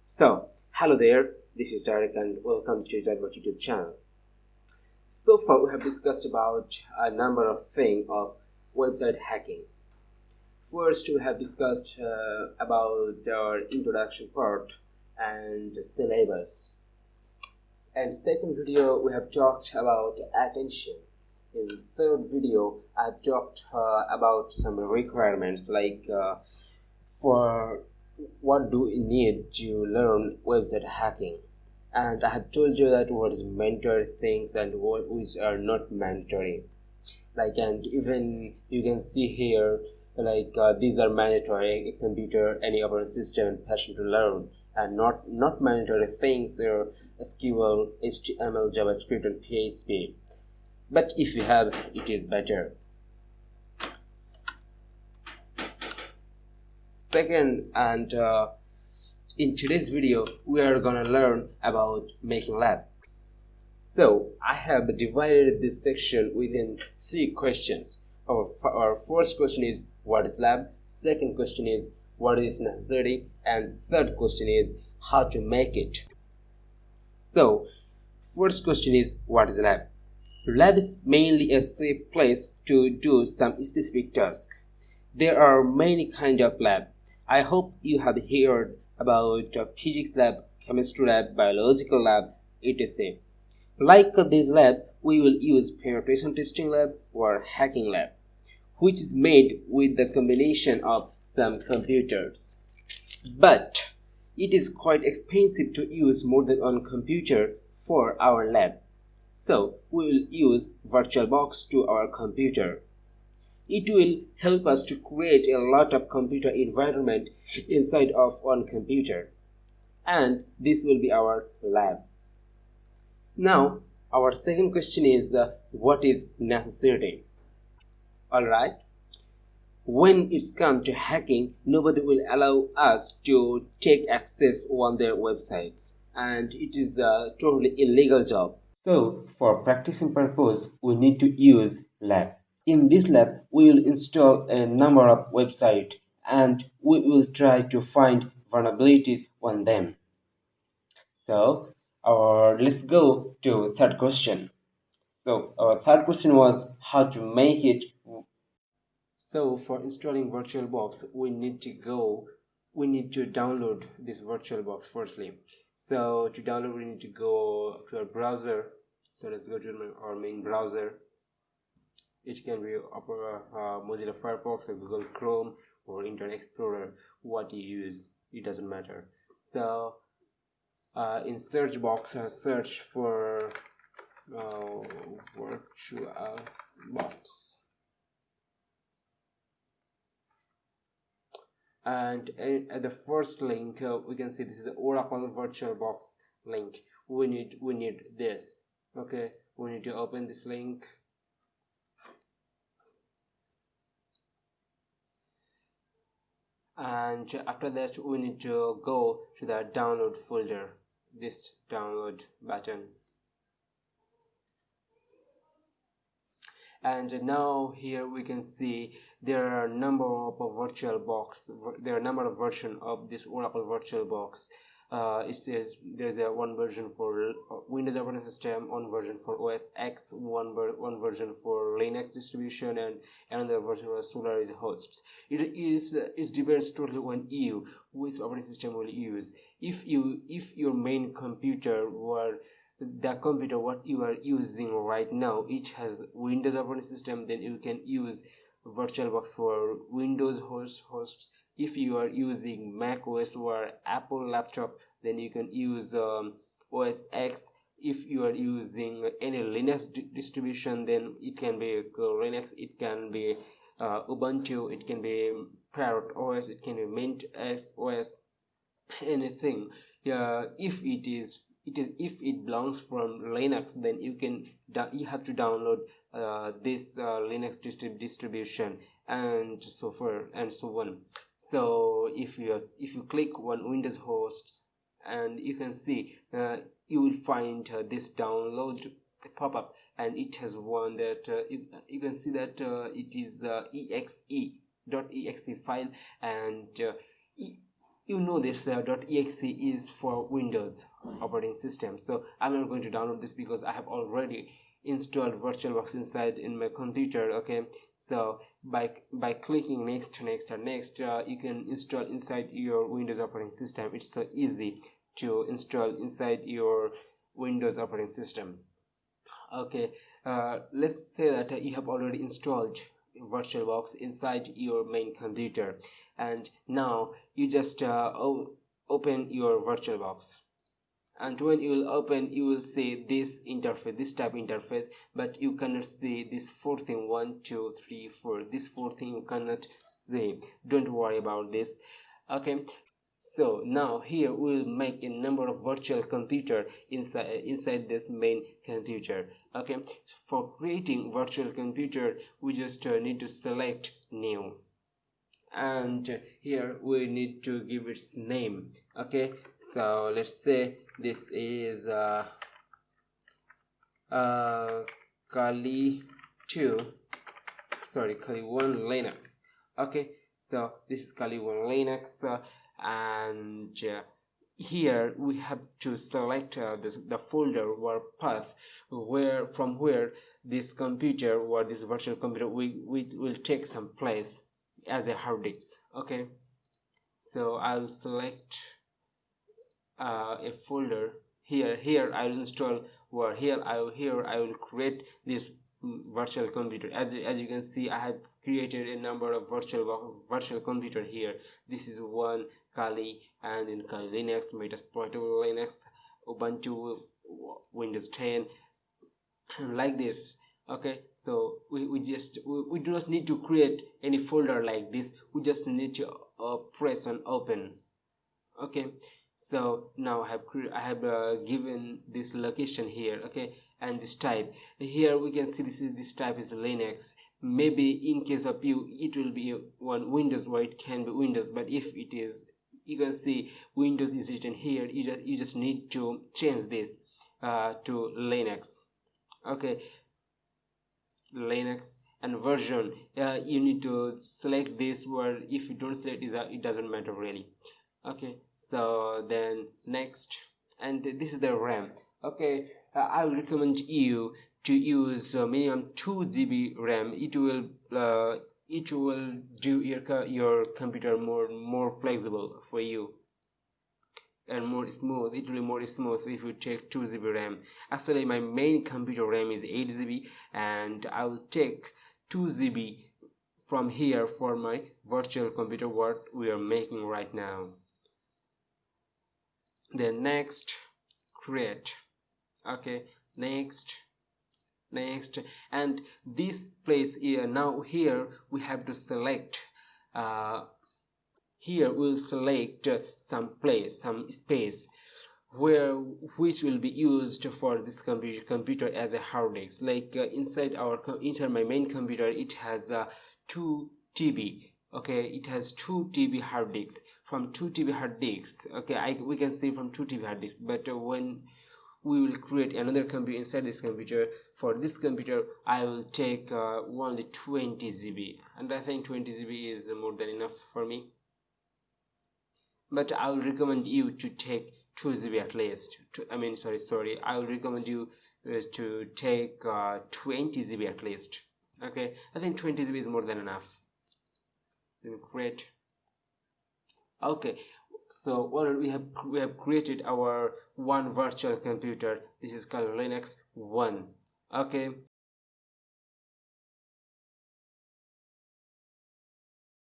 Hello there, this is Tarek and welcome to DotBot YouTube channel. So far we have discussed about a number of things of website hacking. First we have discussed about our introduction part and syllabus. And second video we have talked about attention. In third video I have talked about some requirements like for what do we need to learn website hacking, and I have told you that what is mandatory things and what which are not mandatory, and even you can see here these are mandatory: a computer, any operating system, and passion to learn. And not mandatory things are SQL, HTML, JavaScript, and PHP, but if you have, it is better. Second, and in today's video we are gonna learn about making lab. So I have divided this section within 3 questions. Our first question is what is lab, second question is what is necessary, and third question is how to make it. So first question is what is lab. Lab is mainly a safe place to do some specific task. There are many kinds of lab. I hope you have heard about physics lab, chemistry lab, biological lab, etc. Like this lab, we will use penetration testing lab or hacking lab, which is made with the combination of some computers. But it is quite expensive to use more than one computer for our lab. So we will use VirtualBox to our computer. It will help us to create a lot of computer environment inside of one computer, and this will be our lab. Now our second question is what is necessary. Alright, when it's come to hacking, nobody will allow us to take access on their websites, and it is a totally illegal job. So for practicing purpose we need to use lab. In this lab, we will install a number of websites and we will try to find vulnerabilities on them. So, let's go to third question. So, our third question was how to make it. So, for installing VirtualBox, we need to download this VirtualBox firstly. So, to download, we need to go to our browser. So, let's go to our main browser. It can be Mozilla Firefox or Google Chrome or Internet Explorer. What you use, it doesn't matter. So in search box, search for VirtualBox, and at the first link we can see this is the Oracle VirtualBox link. We need this. Okay, we need to open this link. And after that we need to go to the download folder, this download button. And now here we can see there are a number of versions of this Oracle VirtualBox. It says there's one version for Windows operating system, one version for OS X, one version for Linux distribution, and another version for Solaris hosts. It depends totally on you which operating system will use. If your main computer or the computer what you are using right now, it has Windows operating system, then you can use VirtualBox for Windows hosts. If you are using Mac OS or Apple laptop, then you can use OS X. If you are using any Linux distribution, then it can be Linux, it can be Ubuntu, it can be Parrot OS, it can be Mint OS, anything. If it belongs from Linux, then you have to download this Linux distribution, and so forth and so on. So if you click on Windows hosts, and you can see you will find this download pop-up, and it has one that you can see that it is exe.exe file, and you know this .exe is for Windows operating system, so I'm not going to download this because I have already installed VirtualBox inside in my computer. Okay, so by clicking next, you can install inside your Windows operating system. It's so easy to install inside your Windows operating system. Okay, let's say that you have already installed VirtualBox inside your main computer, and now you just open your VirtualBox, and when you will open, you will see this interface, this type interface, but you cannot see this four thing, 1 2 3 4, this four thing you cannot see. Don't worry about this. Okay, so now here we will make a number of virtual computer inside this main computer. Okay, for creating virtual computer, we just need to select new, and here we need to give its name. Okay, so let's say this is Kali 1 Linux. Okay, so this is Kali 1 Linux, and here we have to select the folder or path from where this computer or this virtual computer will take some place as a hard disk. Okay, so I'll select a folder here. I'll install, or here I will create this virtual computer. As you can see, I have created a number of virtual computer here. This is one Kali, and in Kali Linux, Metasploitable Linux, Ubuntu, Windows 10, like this. Okay, so we do not need to create any folder like this. We just need to press on open. Okay, so now I have given this location here. Okay, and this type here we can see this type is Linux. Maybe in case of you it will be one Windows, or it can be Windows, but if it is, you can see Windows is written here. You just need to change this to Linux. Okay, Linux, and version, you need to select this, or if you don't select this, it doesn't matter really. Okay, so then next, and this is the RAM. Okay, I will recommend you to use minimum 2 GB RAM. It will do your computer more flexible for you, and more smooth. It will be more smooth if you take 2 GB RAM. Actually, my main computer RAM is 8 GB, and I will take 2 GB from here for my virtual computer, what we are making right now. Then next, create. Okay, next, and this place here. Now here we have to select. Here we'll select some space which will be used for this computer as a hard disk. Like inside my main computer, it has 2 TB. Okay, it has 2 TB hard disks. From 2 TB hard disks, okay, we can say from 2 TB hard disks, but when we will create another computer inside this computer, for this computer I will take only 20 GB, and I think 20 GB is more than enough for me. But I will recommend you to take 2 GB at least. I will recommend you to take 20 GB at least. Okay, I think 20 GB is more than enough. Then create. Okay, so we have created our one virtual computer. This is called Linux 1. Okay,